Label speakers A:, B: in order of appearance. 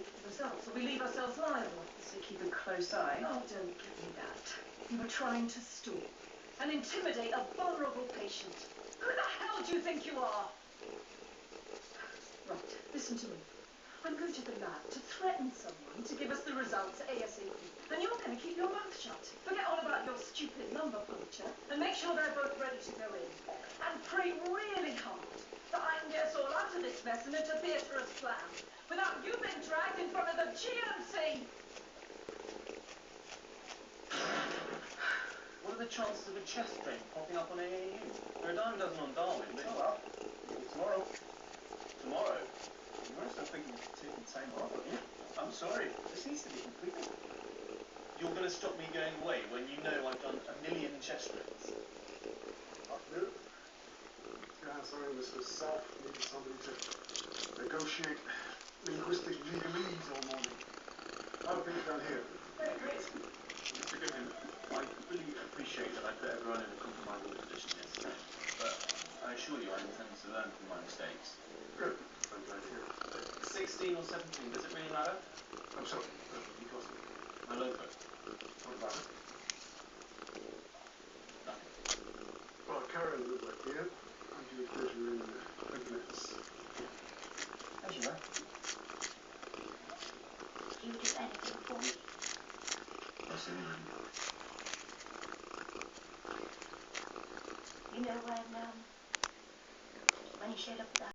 A: wait for the results, or we leave ourselves liable.
B: So keep a close eye.
A: Oh, don't give me that. You were trying to stall and intimidate a vulnerable patient. Who the hell do you think you are? Right, listen to me. I'm going to the lab to threaten someone to give us the results ASAP. And you're going to keep your mouth shut. Forget all about your stupid lumbar puncture and make sure they're both ready to go in. And pray really hard that I can get us all out of this mess and into theatre as planned without you being dragged in front of the GMC.
C: What are the chances of a chest drain popping up on AAU? There are a dime dozen on Darwin, but...
D: Oh, well, tomorrow.
C: Tomorrow?
D: You were still thinking of taking time off, weren't you?
C: I'm sorry.
D: This needs to be completed.
C: You're going to stop me going away when you know I've done 1 million chest drains?
E: Afternoon. Yeah, sorry, Mr. Self needed somebody to negotiate linguistic legalese all morning. How are things down here?
C: Very great. Mr. Goodman, I really appreciate that I put everyone in a compromisable position yesterday, but I assure you I intend to learn from my mistakes.
E: Good. I'm glad to hear it.
C: 16 or 17, does it really matter?
E: I'm sorry, because
C: My logo.
E: what about it?
C: Nothing.
E: Well, Karen lives right here. I'm due to visit her in 20 minutes.
D: As you were.
F: You would do anything for me.
D: What's in your
F: You know when he showed up at the